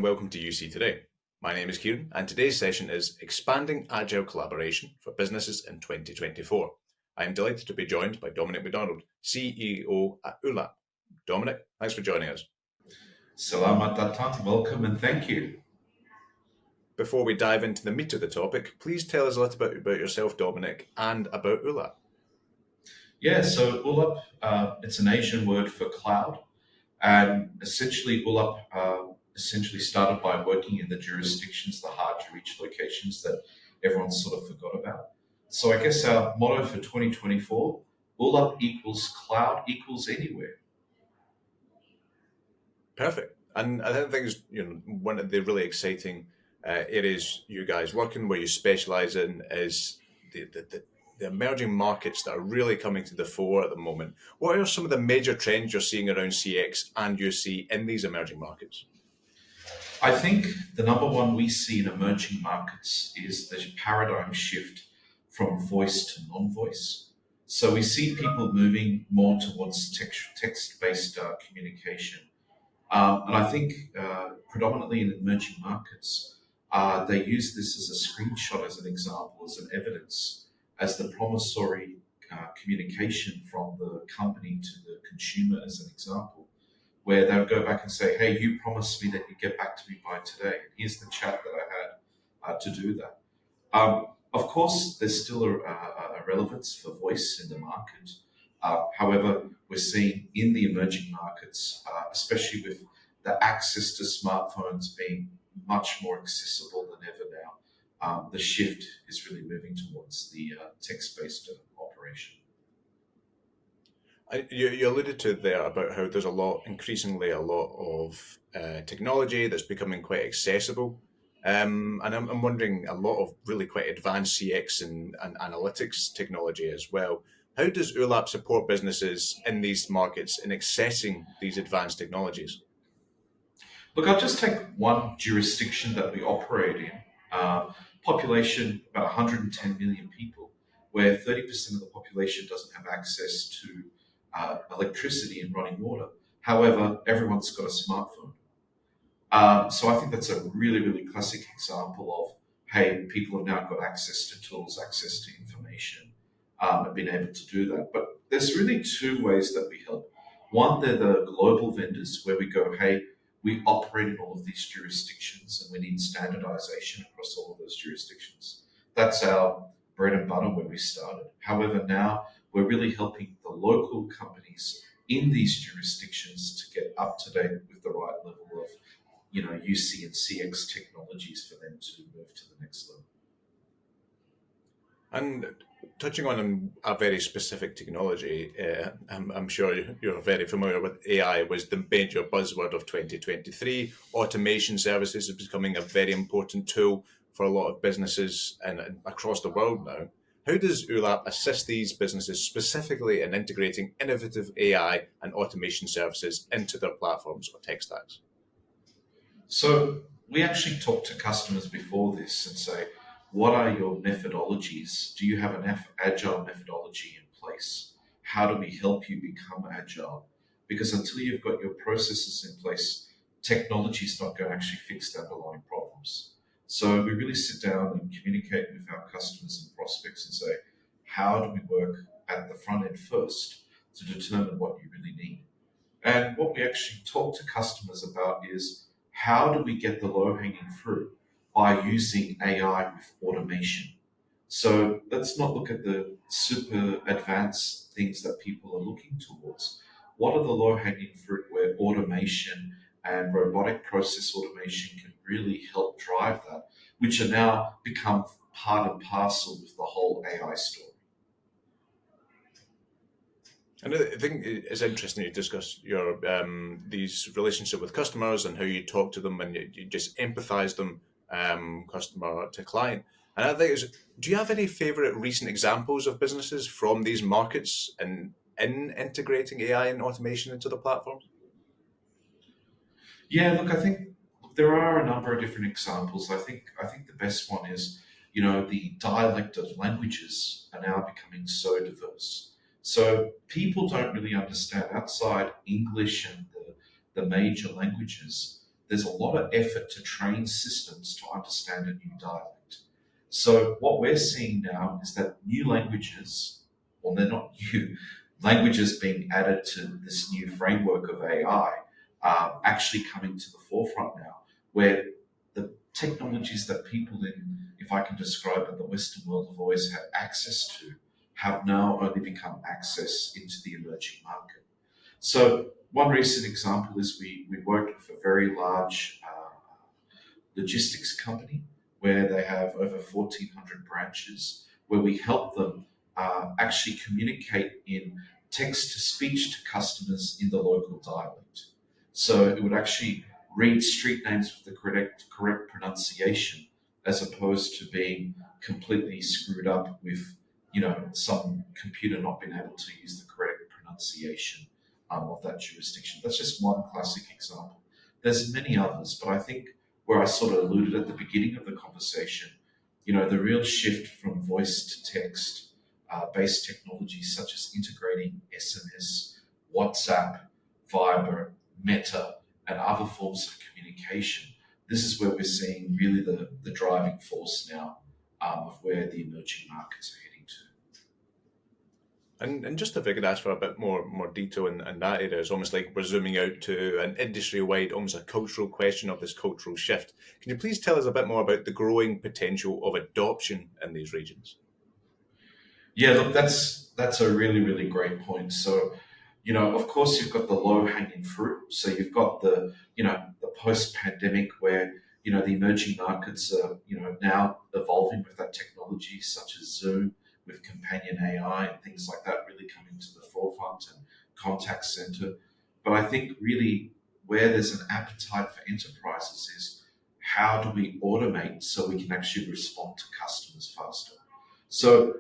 and welcome to UC Today. My name is Kieran, and today's session is Expanding Agile Collaboration for Businesses in 2024. I am delighted to be joined by Dominic McDonald, CEO at ULAP. Dominic, thanks for joining us. Selamat datang, welcome and thank you. Before we dive into the meat of the topic, please tell us a little bit about yourself, Dominic, and about ULAP. Yeah, so ULAP, it's an Asian word for cloud, and essentially ULAP essentially started by working in the jurisdictions, the hard-to-reach locations that everyone sort of forgot about. So I guess our motto for 2024, ULAP equals cloud equals anywhere. Perfect. And I think it's one of the really exciting areas you guys work in, where you specialize in, is the emerging markets that are really coming to the fore at the moment. What are some of the major trends you're seeing around CX and UC in these emerging markets? I think the number one we see in emerging markets is the paradigm shift from voice to non-voice. So we see people moving more towards text-based communication. And I think predominantly in emerging markets, they use this as a screenshot, as an example, as an evidence, as the promissory communication from the company to the consumer, as an example, where they'll go back and say, hey, you promised me that you'd get back to me by today. Here's the chat that I had to do that. Of course, there's still a relevance for voice in the market. However, we're seeing in the emerging markets, especially with the access to smartphones being much more accessible than ever now, the shift is really moving towards the text-based operation. You alluded to there about how there's increasingly a lot of technology that's becoming quite accessible. And I'm wondering, a lot of really quite advanced CX and analytics technology as well. How does ULAP support businesses in these markets in accessing these advanced technologies? Look, I'll just take one jurisdiction that we operate in, population about 110 million people, where 30% of the population doesn't have access to electricity and running water. However, everyone's got a smartphone. So I think that's a really, really classic example of, hey, people have now got access to tools, access to information, and been able to do that. But there's really two ways that we help. One, they're the global vendors, where we go, hey, we operate in all of these jurisdictions and we need standardization across all of those jurisdictions. That's our bread and butter where we started. However, now we're really helping the local companies in these jurisdictions to get up to date with the right level of UC and CX technologies for them to move to the next level. And touching on a very specific technology, I'm sure you're very familiar with AI was the major buzzword of 2023. Automation services is becoming a very important tool for a lot of businesses and across the world now. How does ULAP assist these businesses specifically in integrating innovative AI and automation services into their platforms or tech stacks? So we actually talk to customers before this and say, what are your methodologies? Do you have an agile methodology in place? How do we help you become agile? Because until you've got your processes in place, technology is not going to actually fix the underlying problems. So we really sit down and communicate with our customers and prospects and say, how do we work at the front end first to determine what you really need? And what we actually talk to customers about is, how do we get the low-hanging fruit by using AI with automation? So let's not look at the super advanced things that people are looking towards. What are the low-hanging fruit where automation and robotic process automation can really help drive that, which are now become part and parcel with the whole AI story? And I think it's interesting you discuss your these relationship with customers and how you talk to them and you just empathize them, customer to client. And I think, do you have any favorite recent examples of businesses from these markets in integrating AI and automation into the platforms? Yeah, look, I think there are a number of different examples. I think the best one is, the dialect of languages are now becoming so diverse. So people don't really understand, outside English and the major languages, there's a lot of effort to train systems to understand a new dialect. So what we're seeing now is that new languages, well, they're not new, languages being added to this new framework of AI are actually coming to the forefront now, where the technologies that people in, if I can describe it, the Western world have always had access to, have now only become access into the emerging market. So one recent example is we worked with a very large logistics company where they have over 1,400 branches, where we help them actually communicate in text-to-speech to customers in the local dialect. So it would actually read street names with the correct pronunciation, as opposed to being completely screwed up with, some computer not being able to use the correct pronunciation of that jurisdiction. That's just one classic example. There's many others, but I think where I sort of alluded at the beginning of the conversation, the real shift from voice to text based technologies such as integrating SMS, WhatsApp, Viber, Meta, and other forms of communication. This is where we're seeing really the driving force now of where the emerging markets are heading to. And just if I could ask for a bit more detail in that area, it's almost like we're zooming out to an industry-wide, almost a cultural question of this cultural shift. Can you please tell us a bit more about the growing potential of adoption in these regions? Yeah, look, that's a really, really great point. So, of course, you've got the low-hanging fruit. So you've got the post-pandemic where, the emerging markets are, now evolving with that technology such as Zoom, with companion AI and things like that really coming to the forefront, and contact center. But I think really where there's an appetite for enterprises is how do we automate so we can actually respond to customers faster? So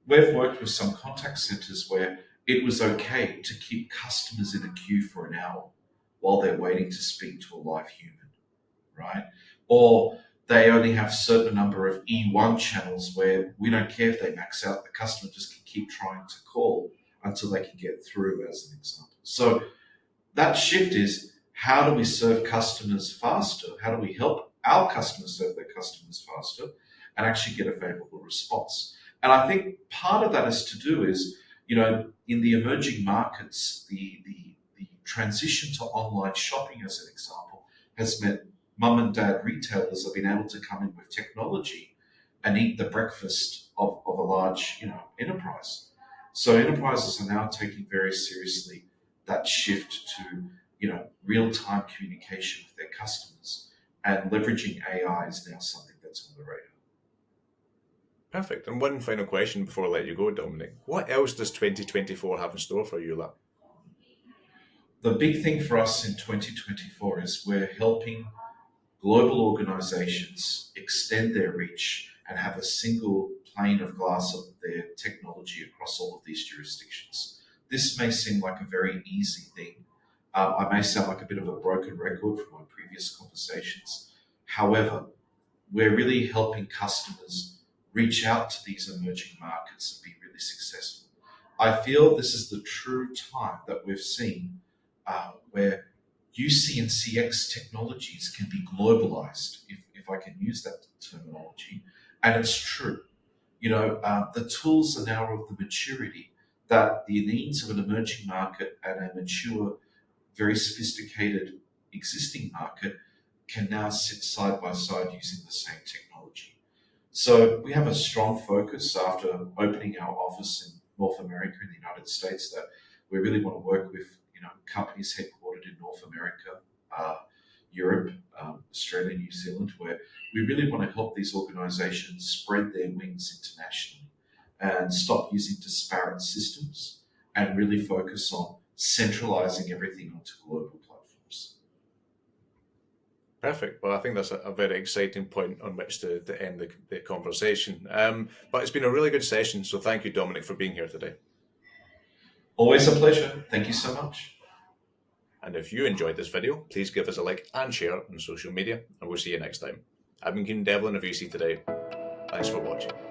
we've worked with some contact centers where it was okay to keep customers in a queue for an hour while they're waiting to speak to a live human, right? Or they only have a certain number of E1 channels where we don't care if they max out, the customer just can keep trying to call until they can get through, as an example. So that shift is, how do we serve customers faster? How do we help our customers serve their customers faster and actually get a favorable response? And I think part of that is to do is, in the emerging markets, the transition to online shopping, as an example, has meant mum and dad retailers have been able to come in with technology and eat the breakfast of a large, enterprise. So enterprises are now taking very seriously that shift to, real-time communication with their customers, and leveraging AI is now something that's on the radar. Perfect. And one final question before I let you go, Dominic. What else does 2024 have in store for ULAP? The big thing for us in 2024 is we're helping global organizations extend their reach and have a single pane of glass of their technology across all of these jurisdictions. This may seem like a very easy thing. I may sound like a bit of a broken record from my previous conversations. However, we're really helping customers reach out to these emerging markets and be really successful. I feel this is the true time that we've seen where UC and CX technologies can be globalized, if I can use that terminology. And it's true. The tools are now of the maturity that the needs of an emerging market and a mature, very sophisticated existing market can now sit side by side using the same technology. So we have a strong focus after opening our office in North America, in the United States, that we really want to work with companies headquartered in North America, Europe, Australia, New Zealand, where we really want to help these organizations spread their wings internationally and stop using disparate systems and really focus on centralizing everything onto global platforms. Perfect. Well, I think that's a very exciting point on which to end the conversation. But it's been a really good session, so thank you, Dominic, for being here today. Always a pleasure. Thank you so much. And if you enjoyed this video, please give us a like and share on social media, and we'll see you next time. I've been Kieran Devlin of UC Today. Thanks for watching.